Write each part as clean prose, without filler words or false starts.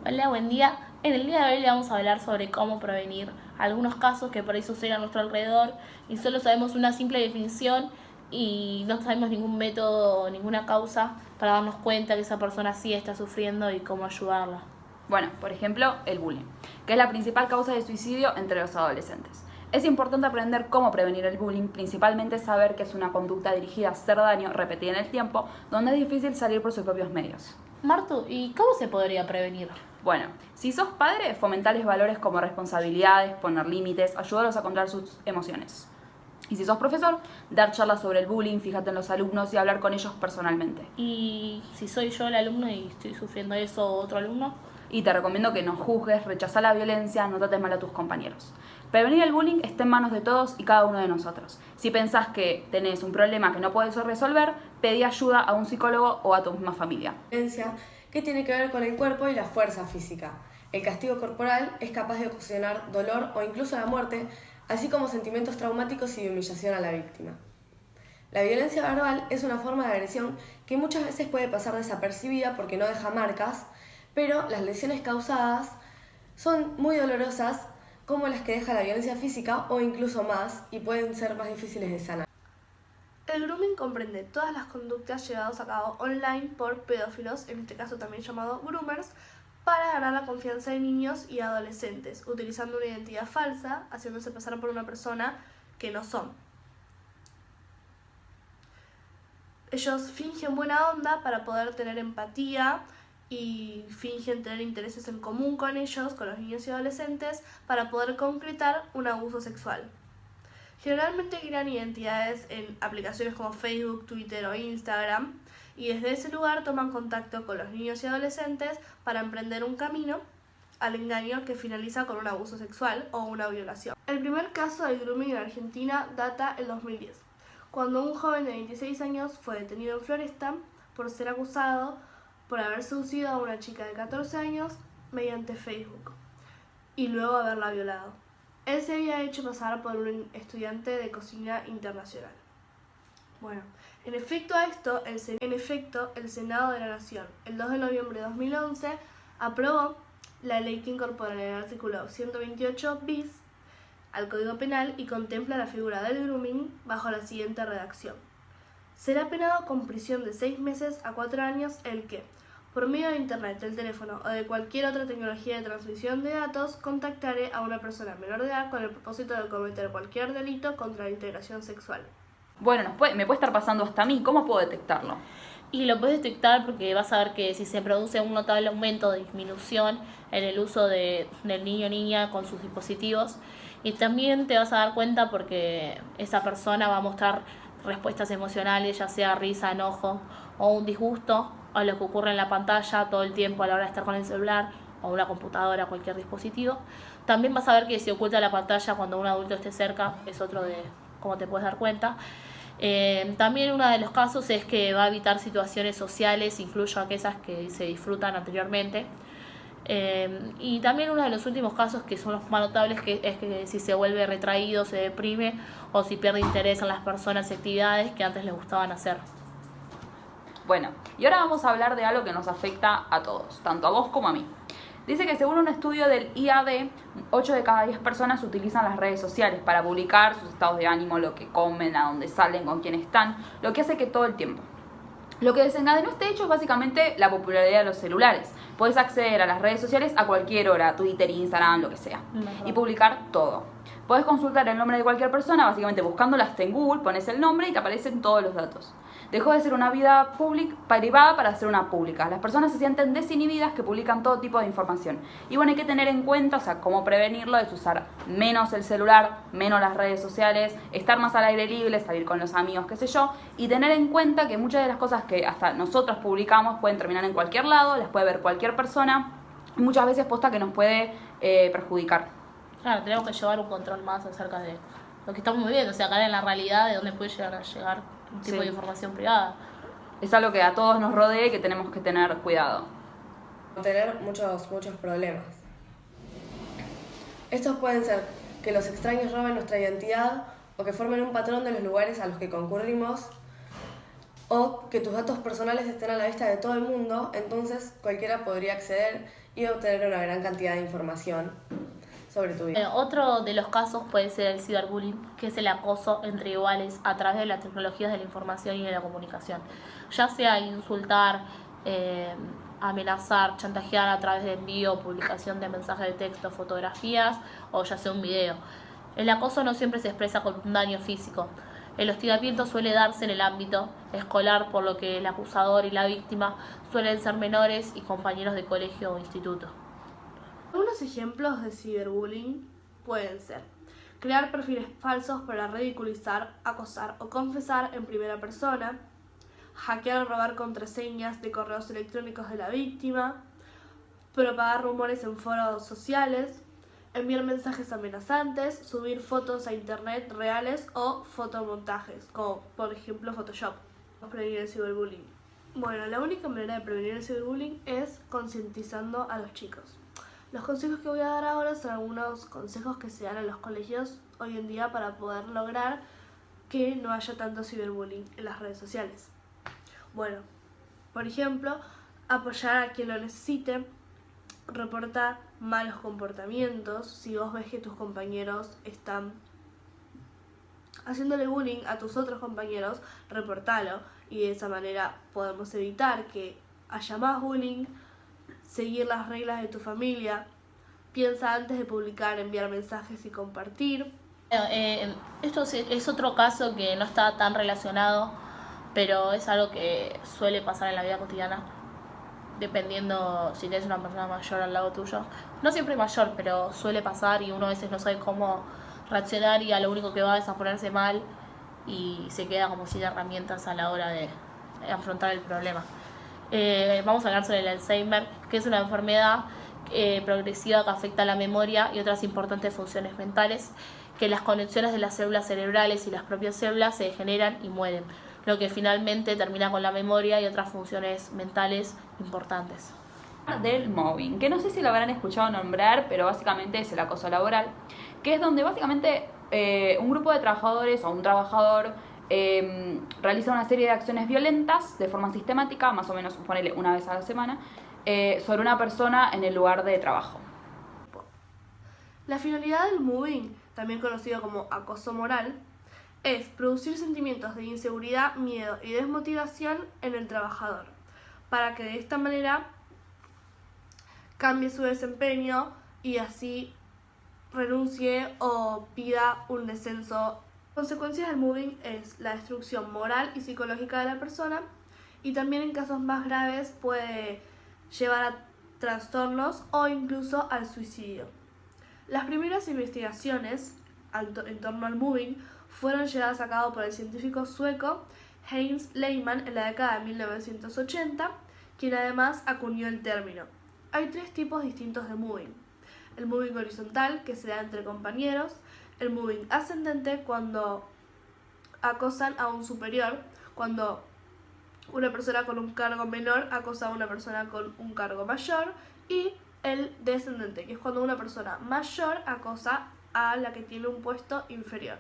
Hola, buen día. En el día de hoy le vamos a hablar sobre cómo prevenir algunos casos que por ahí suceden a nuestro alrededor y solo sabemos una simple definición y no sabemos ningún método, ninguna causa para darnos cuenta que esa persona sí está sufriendo y cómo ayudarla. Bueno, por ejemplo, el bullying, que es la principal causa de suicidio entre los adolescentes. Es importante aprender cómo prevenir el bullying, principalmente saber que es una conducta dirigida a hacer daño repetida en el tiempo, donde es difícil salir por sus propios medios. Martu, ¿y cómo se podría prevenir? Bueno, si sos padre, fomentales valores como responsabilidades, poner límites, ayudarlos a controlar sus emociones. Y si sos profesor, dar charlas sobre el bullying, fíjate en los alumnos y hablar con ellos personalmente. ¿Y si soy yo el alumno y estoy sufriendo eso o otro alumno? Y te recomiendo que no juzgues, rechazá la violencia, no trates mal a tus compañeros. Prevenir el bullying está en manos de todos y cada uno de nosotros. Si pensás que tenés un problema que no podés resolver, pedí ayuda a un psicólogo o a tu misma familia. Violencia que tiene que ver con el cuerpo y la fuerza física. El castigo corporal es capaz de ocasionar dolor o incluso la muerte, así como sentimientos traumáticos y de humillación a la víctima. La violencia verbal es una forma de agresión que muchas veces puede pasar desapercibida porque no deja marcas, pero las lesiones causadas son muy dolorosas, como las que deja la violencia física o incluso más, y pueden ser más difíciles de sanar. El grooming comprende todas las conductas llevadas a cabo online por pedófilos, en este caso también llamados groomers, para ganar la confianza de niños y adolescentes, utilizando una identidad falsa, haciéndose pasar por una persona que no son. Ellos fingen buena onda para poder tener empatía y fingen tener intereses en común con ellos, con los niños y adolescentes, para poder concretar un abuso sexual. Generalmente crean identidades en aplicaciones como Facebook, Twitter o Instagram y desde ese lugar toman contacto con los niños y adolescentes para emprender un camino al engaño que finaliza con un abuso sexual o una violación. El primer caso de grooming en Argentina data el 2010, cuando un joven de 26 años fue detenido en Floresta por ser acusado por haber seducido a una chica de 14 años mediante Facebook y luego haberla violado. Él se había hecho pasar por un estudiante de cocina internacional. Bueno, en efecto el Senado de la Nación, el 2 de noviembre de 2011, aprobó la ley que incorpora en el artículo 128 bis al Código Penal y contempla la figura del grooming bajo la siguiente redacción. Será penado con prisión de 6 meses a 4 años el que, por medio de internet, del teléfono o de cualquier otra tecnología de transmisión de datos, contactare a una persona menor de edad con el propósito de cometer cualquier delito contra la integración sexual. Bueno, me puede estar pasando hasta a mí, ¿cómo puedo detectarlo? Y lo puedes detectar porque vas a ver que si se produce un notable aumento de disminución en el uso del niño o niña con sus dispositivos, y también te vas a dar cuenta porque esa persona va a mostrar respuestas emocionales, ya sea risa, enojo o un disgusto a lo que ocurre en la pantalla todo el tiempo a la hora de estar con el celular o una computadora, cualquier dispositivo. También vas a ver que si oculta la pantalla cuando un adulto esté cerca, es otro de cómo te puedes dar cuenta. También uno de los casos es que va a evitar situaciones sociales, incluso aquellas que se disfrutan anteriormente. Y también uno de los últimos casos que son los más notables es que si se vuelve retraído, se deprime o si pierde interés en las personas y actividades que antes les gustaban hacer. Bueno, y ahora vamos a hablar de algo que nos afecta a todos, tanto a vos como a mí. Dice que según un estudio del IAD, 8 de cada 10 personas utilizan las redes sociales para publicar sus estados de ánimo, lo que comen, a dónde salen, con quién están, lo que hace que todo el tiempo. Lo que desencadenó este hecho es básicamente la popularidad de los celulares. Puedes acceder a las redes sociales a cualquier hora, Twitter, Instagram, lo que sea, y publicar todo. Puedes consultar el nombre de cualquier persona, básicamente buscándola hasta en Google, pones el nombre y te aparecen todos los datos. Dejó de ser una vida privada para ser una pública. Las personas se sienten desinhibidas que publican todo tipo de información. Y bueno, hay que tener en cuenta, cómo prevenirlo, es usar menos el celular, menos las redes sociales, estar más al aire libre, salir con los amigos, qué sé yo, y tener en cuenta que muchas de las cosas que hasta nosotros publicamos pueden terminar en cualquier lado, las puede ver cualquier persona, y muchas veces posta que nos puede perjudicar. Claro, tenemos que llevar un control más acerca de lo que estamos viviendo, o sea, acá en la realidad de dónde puede llegar a llegar un tipo de información privada. Es algo que a todos nos rodea y que tenemos que tener cuidado. Tener muchos problemas. Estos pueden ser que los extraños roben nuestra identidad o que formen un patrón de los lugares a los que concurrimos o que tus datos personales estén a la vista de todo el mundo, entonces cualquiera podría acceder y obtener una gran cantidad de información sobre tu vida. Otro de los casos puede ser el ciberbullying, que es el acoso entre iguales a través de las tecnologías de la información y de la comunicación. Ya sea insultar, amenazar, chantajear a través de envío o publicación de mensajes de texto, fotografías o ya sea un video. El acoso no siempre se expresa con un daño físico. El hostigamiento suele darse en el ámbito escolar, por lo que el acusador y la víctima suelen ser menores y compañeros de colegio o instituto. Algunos ejemplos de ciberbullying pueden ser crear perfiles falsos para ridiculizar, acosar o confesar en primera persona, hackear o robar contraseñas de correos electrónicos de la víctima, propagar rumores en foros sociales, enviar mensajes amenazantes, subir fotos a internet reales o fotomontajes, como por ejemplo Photoshop. Prevenir el ciberbullying. Bueno, la única manera de prevenir el ciberbullying es concientizando a los chicos. Los consejos que voy a dar ahora son algunos consejos que se dan en los colegios hoy en día para poder lograr que no haya tanto ciberbullying en las redes sociales. Bueno, por ejemplo, apoyar a quien lo necesite, reportar malos comportamientos. Si vos ves que tus compañeros están haciéndole bullying a tus otros compañeros, reportalo y de esa manera podemos evitar que haya más bullying. Seguir las reglas de tu familia. Piensa antes de publicar, enviar mensajes y compartir. Esto es otro caso que no está tan relacionado, pero es algo que suele pasar en la vida cotidiana, dependiendo si tienes una persona mayor al lado tuyo. No siempre mayor, pero suele pasar y uno a veces no sabe cómo reaccionar y a lo único que va es a ponerse mal y se queda como sin herramientas a la hora de afrontar el problema. Vamos a hablar sobre el Alzheimer, que es una enfermedad progresiva que afecta a la memoria y otras importantes funciones mentales, que las conexiones de las células cerebrales y las propias células se degeneran y mueren, lo que finalmente termina con la memoria y otras funciones mentales importantes. Del mobbing, que no sé si lo habrán escuchado nombrar, pero básicamente es el acoso laboral, que es donde básicamente un grupo de trabajadores o un trabajador realiza una serie de acciones violentas de forma sistemática, más o menos ponele una vez a la semana, sobre una persona en el lugar de trabajo. La finalidad del mobbing, también conocido como acoso moral, es producir sentimientos de inseguridad, miedo y desmotivación en el trabajador, para que de esta manera cambie su desempeño y así renuncie o pida un descenso. Consecuencias del mobbing es la destrucción moral y psicológica de la persona y también en casos más graves puede llevar a trastornos o incluso al suicidio. Las primeras investigaciones en torno al mobbing fueron llevadas a cabo por el científico sueco Heinz Lehmann en la década de 1980, quien además acuñó el término. Hay 3 tipos distintos de mobbing: el mobbing horizontal, que se da entre compañeros; el mobbing ascendente, cuando acosan a un superior, cuando una persona con un cargo menor acosa a una persona con un cargo mayor; y el descendente, que es cuando una persona mayor acosa a la que tiene un puesto inferior.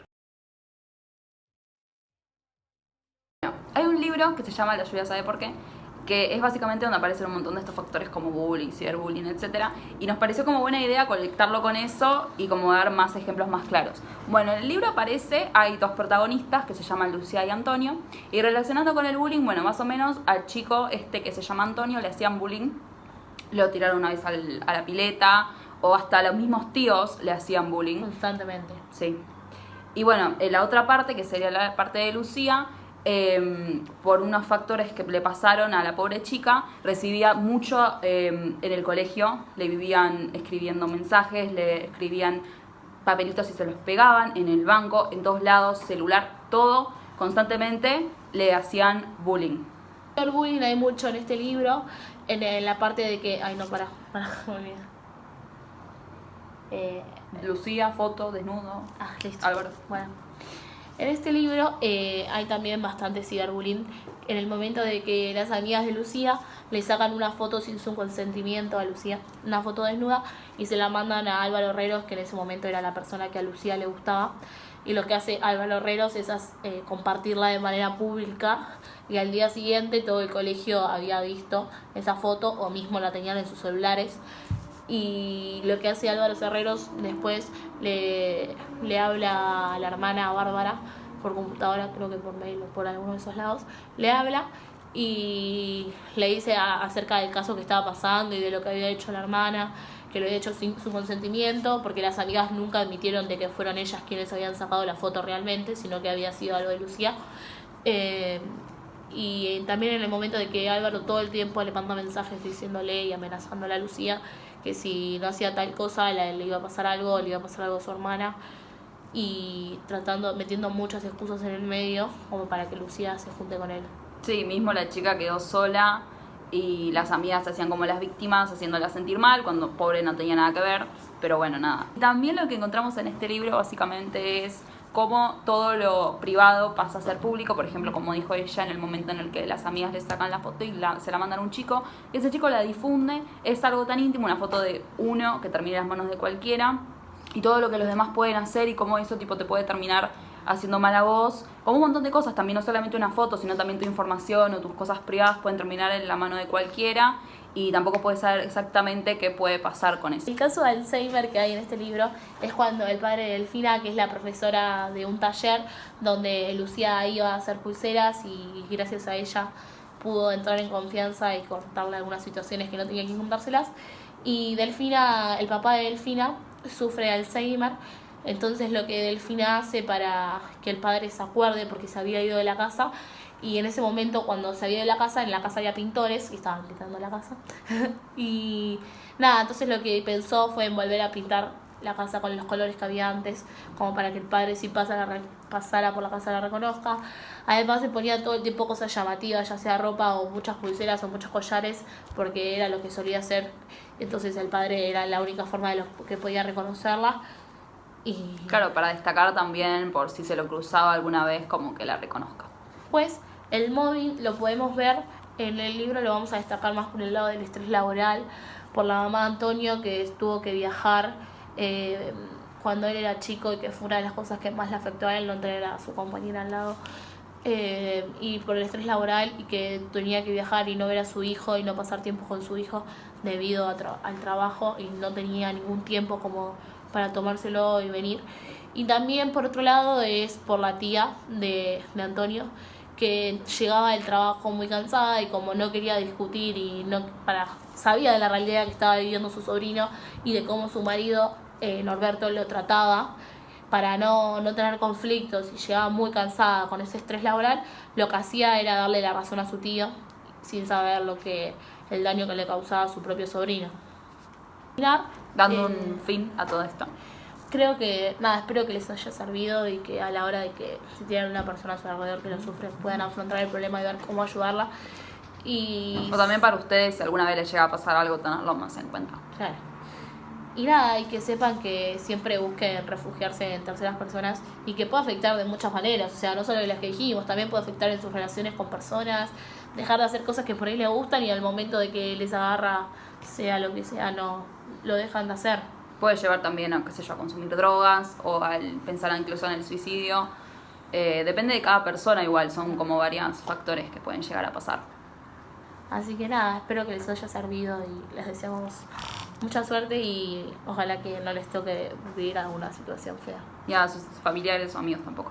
Hay un libro que se llama La lluvia sabe por qué, que es básicamente donde aparecen un montón de estos factores como bullying, ciberbullying, etc. Y nos pareció como buena idea conectarlo con eso y como dar más ejemplos más claros. Bueno, en el libro hay 2 protagonistas que se llaman Lucía y Antonio, y relacionando con el bullying, bueno, más o menos al chico que se llama Antonio le hacían bullying, lo tiraron una vez a la pileta, o hasta los mismos tíos le hacían bullying. Constantemente. Sí. Y bueno, la otra parte, que sería la parte de Lucía, por unos factores que le pasaron a la pobre chica, recibía mucho en el colegio, le vivían escribiendo mensajes, le escribían papelitos y se los pegaban en el banco, en todos lados, celular, todo, constantemente le hacían bullying. El bullying hay mucho en este libro, en la parte de que... Ay, no, para, me olvidé. Lucía, foto, desnudo. Listo. Álvaro. Bueno. En este libro hay también bastante ciberbullying. En el momento de que las amigas de Lucía le sacan una foto sin su consentimiento a Lucía, una foto desnuda, y se la mandan a Álvaro Herreros, que en ese momento era la persona que a Lucía le gustaba. Y lo que hace Álvaro Herreros es compartirla de manera pública, y al día siguiente todo el colegio había visto esa foto o mismo la tenían en sus celulares. Y lo que hace Álvaro Herreros después le habla a la hermana Bárbara por computadora, creo que por mail o por alguno de esos lados, le habla y le dice acerca del caso que estaba pasando y de lo que había hecho la hermana, que lo había hecho sin su consentimiento, porque las amigas nunca admitieron de que fueron ellas quienes habían sacado la foto realmente, sino que había sido algo de Lucía. Y también en el momento de que Álvaro todo el tiempo le manda mensajes diciéndole y amenazándole a Lucía que si no hacía tal cosa le iba a pasar algo, le iba a pasar algo a su hermana, y metiendo muchas excusas en el medio como para que Lucía se junte con él. Sí, mismo la chica quedó sola y las amigas se hacían como las víctimas, haciéndola sentir mal, cuando pobre no tenía nada que ver, pero bueno, nada. También lo que encontramos en este libro básicamente es cómo todo lo privado pasa a ser público. Por ejemplo, como dijo ella, en el momento en el que las amigas le sacan la foto y se la mandan a un chico, y ese chico la difunde, es algo tan íntimo, una foto de uno que termina en las manos de cualquiera, y todo lo que los demás pueden hacer y cómo eso tipo te puede terminar haciendo mal a vos, como un montón de cosas, también no solamente una foto, sino también tu información o tus cosas privadas pueden terminar en la mano de cualquiera, y tampoco puedes saber exactamente qué puede pasar con eso. El caso de Alzheimer que hay en este libro es cuando el padre de Delfina, que es la profesora de un taller donde Lucía iba a hacer pulseras, y gracias a ella pudo entrar en confianza y cortarle algunas situaciones que no tenía que contárselas, y Delfina, el papá de Delfina, sufre Alzheimer. Entonces lo que Delfina hace para que el padre se acuerde, porque se había ido de la casa, y en ese momento cuando se había ido de la casa, en la casa había pintores y estaban pintando la casa y nada, entonces lo que pensó fue en volver a pintar la casa con los colores que había antes, como para que el padre si pasara por la casa la reconozca. Además se ponía todo el tiempo cosas llamativas, ya sea ropa o muchas pulseras o muchos collares, porque era lo que solía hacer. Entonces el padre era la única forma de que podía reconocerla. Y claro, para destacar también por si se lo cruzaba alguna vez, como que la reconozca. Pues el móvil lo podemos ver en el libro, lo vamos a destacar más por el lado del estrés laboral, por la mamá de Antonio, que tuvo que viajar cuando él era chico, y que fue una de las cosas que más le afectó a él, no tener a su compañera al lado, y por el estrés laboral, y que tenía que viajar y no ver a su hijo y no pasar tiempo con su hijo debido al trabajo, y no tenía ningún tiempo como para tomárselo y venir. Y también por otro lado es por la tía de Antonio, que llegaba del trabajo muy cansada, y como no quería discutir y sabía de la realidad que estaba viviendo su sobrino y de cómo su marido Norberto lo trataba, para no tener conflictos, y llegaba muy cansada con ese estrés laboral, lo que hacía era darle la razón a su tío sin saber el daño que le causaba a su propio sobrino. Dando un fin a todo esto. Creo que, espero que les haya servido, y que a la hora de que si tienen una persona a su alrededor que lo sufre, puedan afrontar el problema y ver cómo ayudarla. O también para ustedes, si alguna vez les llega a pasar algo, tenerlo más en cuenta. Claro. Y que sepan que siempre busquen refugiarse en terceras personas, y que puede afectar de muchas maneras, o sea, no solo de las que dijimos, también puede afectar en sus relaciones con personas, dejar de hacer cosas que por ahí les gustan, y al momento de que les agarra, sea lo que sea, no lo dejan de hacer. Puede llevar también a consumir drogas, o al pensar incluso en el suicidio. Depende de cada persona, igual, son como varios factores que pueden llegar a pasar. Así que espero que les haya servido, y les deseamos mucha suerte, y ojalá que no les toque vivir alguna situación fea. Y a sus familiares o amigos tampoco.